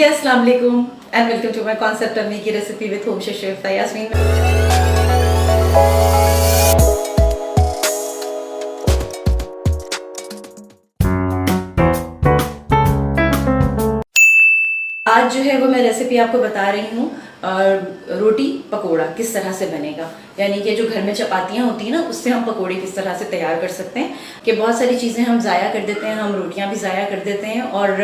अस्सलाम वालेकुम and welcome to my concept of मेकी recipe with home chef Yasmeen. आज जो है वो मैं रेसिपी आपको बता रही हूँ रोटी पकोड़ा किस तरह से बनेगा, यानी कि जो घर में चपातियाँ होती हैं ना उससे हम पकोड़े किस तरह से तैयार कर सकते हैं। कि बहुत सारी चीज़ें हम ज़ाया कर देते हैं, हम रोटियाँ भी ज़ाया कर देते हैं और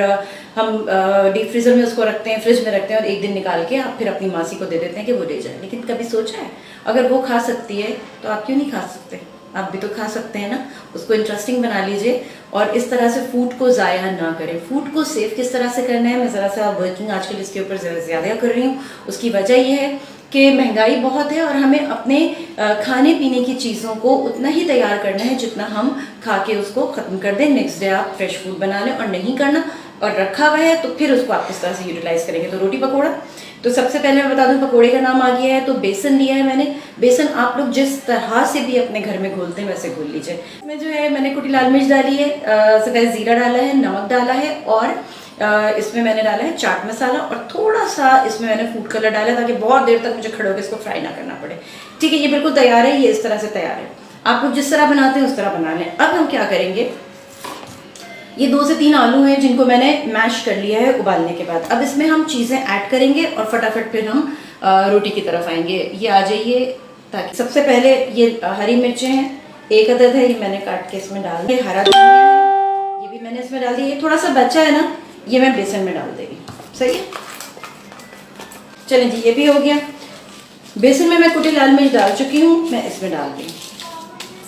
हम डीप फ्रीज़र में उसको रखते हैं, फ्रिज में रखते हैं और एक दिन निकाल के आप फिर अपनी मासी को दे देते हैं कि वो ले जाए। लेकिन कभी सोचा है अगर वो खा सकती है तो आप क्यों नहीं खा सकते? आप भी तो खा सकते हैं ना। उसको इंटरेस्टिंग बना लीजिए और इस तरह से फूड को ज़ाया ना करें। फूड को सेव किस तरह से करना है, मैं ज़रा सा वर्किंग आजकल इसके ऊपर ज़्यादा कर रही हूँ। उसकी वजह यह है कि महंगाई बहुत है और हमें अपने खाने पीने की चीज़ों को उतना ही तैयार करना है जितना हम खा के उसको ख़त्म कर दें। नेक्स्ट डे आप फ्रेश फूड बना लें और नहीं करना और रखा हुआ है तो फिर उसको आप किस तरह से यूटिलाइज करेंगे। तो रोटी पकोड़ा, तो सबसे पहले मैं बता दूं पकोड़े का नाम आ गया है। तो बेसन लिया है मैंने। बेसन आप लोग जिस तरह से भी अपने घर में घोलते हैं वैसे घोल लीजिए। इसमें जो है मैंने कुटी लाल मिर्च डाली है, सफ़ेद ज़ीरा डाला है, नमक डाला है और इसमें मैंने डाला है चाट मसाला और थोड़ा सा इसमें मैंने फूड कलर डाला है ताकि बहुत देर तक मुझे खड़े होकर इसको फ्राई ना करना पड़े। ठीक है, ये बिल्कुल तैयार है, ये इस तरह से तैयार है। आप लोग जिस तरह बनाते हैं उस तरह बना लें। अब हम क्या करेंगे, ये 2 से 3 आलू हैं जिनको मैंने मैश कर लिया है उबालने के बाद। अब इसमें हम चीज़ें ऐड करेंगे और फटाफट फिर हम रोटी की तरफ आएंगे। ये आ जाइए। ताकि सबसे पहले ये हरी मिर्चें हैं, 1 अदद है, ये मैंने काट के इसमें डाल दिया। हरा धनिया है, ये भी मैंने इसमें डाल दिया। थोड़ा सा बचा है ना, ये मैं बेसन में डाल देगी। सही है, चलें जी, ये भी हो गया। बेसन में मैं कुटी लाल मिर्च डाल चुकी हूँ, मैं इसमें डाल दी।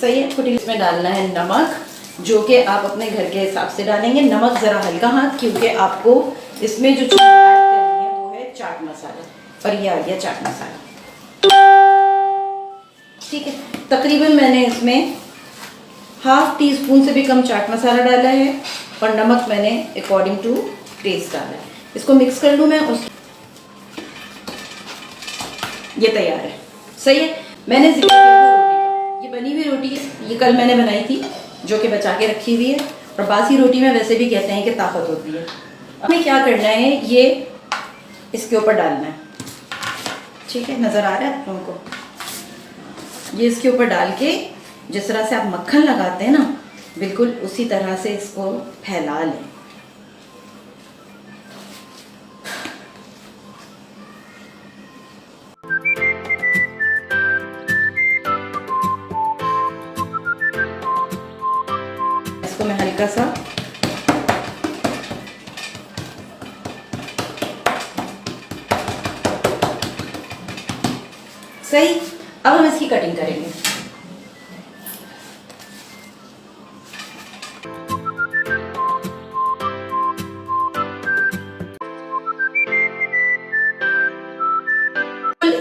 सही है, कुटी इसमें डालना है नमक, जो कि आप अपने घर के हिसाब से डालेंगे। नमक ज़रा हल्का हाथ, क्योंकि आपको इसमें जो चीज़ ऐड करनी है वो है चाट मसाला और ये आ गया चाट मसाला। ठीक है, तकरीबन मैंने इसमें ½ टीस्पून से भी कम चाट मसाला डाला है और नमक मैंने अकॉर्डिंग टू टेस्ट डाला है। इसको मिक्स कर लूँ मैं ये तैयार है। सही है, मैंने जिक्र किया था रोटी का, ये बनी हुई रोटी है, ये कल मैंने बनाई थी जो कि बचा के रखी हुई है और बासी रोटी में वैसे भी कहते हैं कि ताकत होती है। हमें क्या करना है, ये इसके ऊपर डालना है। ठीक है, नज़र आ रहा है आप लोगों को? ये इसके ऊपर डाल के जिस तरह से आप मक्खन लगाते हैं ना, बिल्कुल उसी तरह से इसको फैला लें। इसको मैं हल्का सा सही। अब हम इसकी कटिंग करेंगे।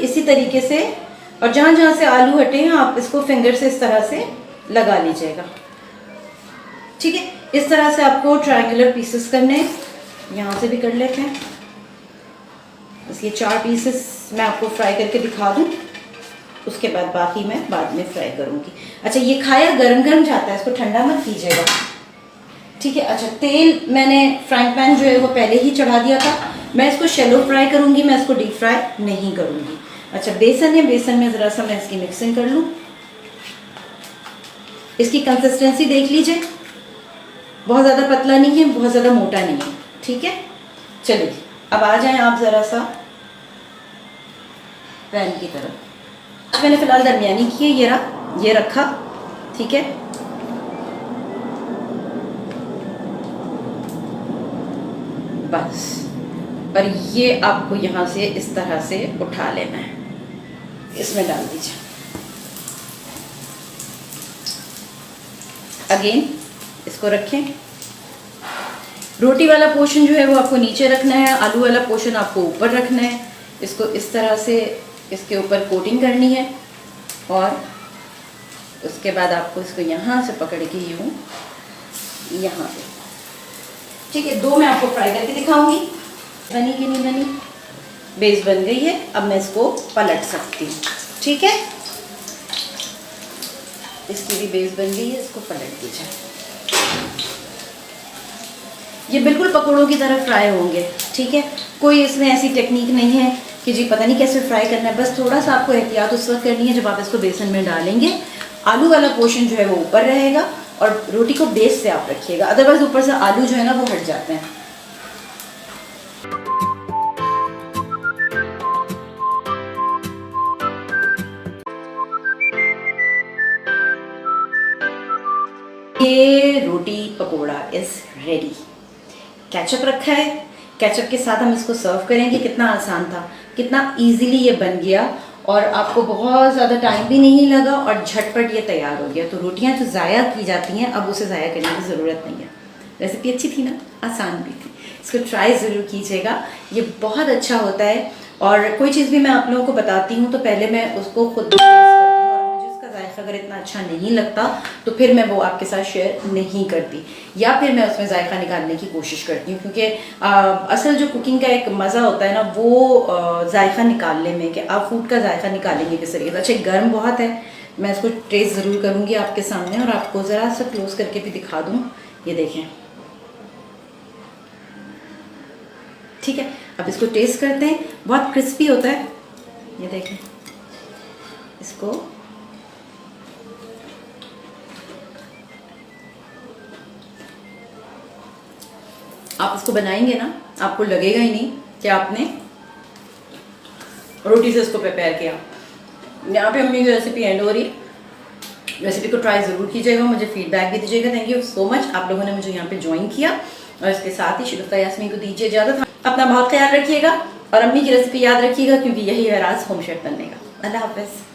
इसी तरीके से और जहां जहां से आलू हटे हैं आप इसको फिंगर से इस तरह से लगा लीजिएगा। ठीक है, इस तरह से आपको ट्रायंगुलर पीसेस करने हैं। यहाँ से भी कर लेते हैं। बस ये 4 पीसेस मैं आपको फ्राई करके दिखा दूँ, उसके बाद बाकी मैं बाद में फ्राई करूँगी। अच्छा, ये खाया गरम गरम जाता है, इसको ठंडा मत कीजिएगा। ठीक है, अच्छा, तेल मैंने फ्राइंग पैन जो है वो पहले ही चढ़ा दिया था। मैं इसको शैलो फ्राई करूँगी, मैं इसको डीप फ्राई नहीं करूँगी। अच्छा, बेसन है, बेसन में ज़रा सा मैं इसकी मिक्सिंग कर लूँ। इसकी कंसिस्टेंसी देख लीजिए, बहुत ज़्यादा पतला नहीं है, बहुत ज़्यादा मोटा नहीं है। ठीक है, चलिए अब आ जाएं आप ज़रा सा पैन की तरफ। मैंने फ़िलहाल दरमियानी की है, ये रखा। ठीक है, बस, और ये आपको यहाँ से इस तरह से उठा लेना है, इसमें डाल दीजिए। अगेन इसको रखें। रोटी वाला पोर्शन जो है वो आपको नीचे रखना है, आलू वाला पोर्शन आपको ऊपर रखना है। इसको इस तरह से इसके ऊपर कोटिंग करनी है और उसके बाद आपको इसको यहाँ से पकड़ के यूँ यहाँ पे। ठीक है, 2 मैं आपको फ्राई करके दिखाऊंगी। बनी कि नहीं बनी? बेस बन गई है। अब मैं इसको पलट सकती हूँ। ठीक है, इसकी भी बेस बन गई है, इसको पलट दीजिए। ये बिल्कुल पकौड़ों की तरह फ्राई होंगे। ठीक है, कोई इसमें ऐसी टेक्निक नहीं है कि जी पता नहीं कैसे फ्राई करना है, बस थोड़ा सा आपको एहतियात उस वक्त करनी है जब आप इसको बेसन में डालेंगे। आलू वाला पोर्शन जो है वो ऊपर रहेगा और रोटी को बेस से आप रखिएगा, अदरवाइज ऊपर से आलू जो है ना वो हट जाते हैं। ये रोटी पकोड़ा इज रेडी। केचप रखा है, केचप के साथ हम इसको सर्व करेंगे। कितना आसान था, कितना इजीली ये बन गया और आपको बहुत ज़्यादा टाइम भी नहीं लगा और झटपट ये तैयार हो गया। तो रोटियां जो ज़ाया की जाती हैं अब उसे ज़ाया करने की ज़रूरत नहीं है। रेसिपी अच्छी थी ना, आसान भी थी, इसको ट्राई ज़रूर कीजिएगा, ये बहुत अच्छा होता है। और कोई चीज़ भी मैं आप लोगों को बताती हूँ तो पहले मैं उसको खुद टेस्ट करती हूँ और मुझे उसका जायका अगर इतना अच्छा नहीं लगता तो फिर मैं वो आपके साथ शेयर नहीं करती, या फिर मैं उसमें जायका निकालने की कोशिश करती हूँ। क्योंकि असल जो कुकिंग का एक मज़ा होता है ना वो जायका निकालने में, कि आप फूड का जायका निकालेंगे किस तरीके से। अच्छा, गर्म बहुत है, मैं इसको टेस्ट ज़रूर करूँगी आपके सामने और आपको ज़रा सा क्लोज करके भी दिखा दूँ। ये देखें, ठीक है। अब इसको टेस्ट करते हैं, बहुत क्रिस्पी होता है, ये देखें। इसको आप इसको बनाएंगे ना, आपको लगेगा ही नहीं कि आपने रोटी से इसको प्रिपेयर किया। यहाँ पे अम्मी की रेसिपी एंड हो रही है। रेसिपी को ट्राई ज़रूर कीजिएगा, मुझे फीडबैक भी दीजिएगा। थैंक यू सो मच, आप लोगों ने मुझे यहाँ पे ज्वाइन किया। और इसके साथ ही शिगुफ्ता यास्मीन को दीजिए इजाज़त। अपना बहुत ख्याल रखिएगा और अम्मी की रेसिपी याद रखिएगा, क्योंकि यही है राज होम शेफ बनने का। अल्लाह हाफ़िज़।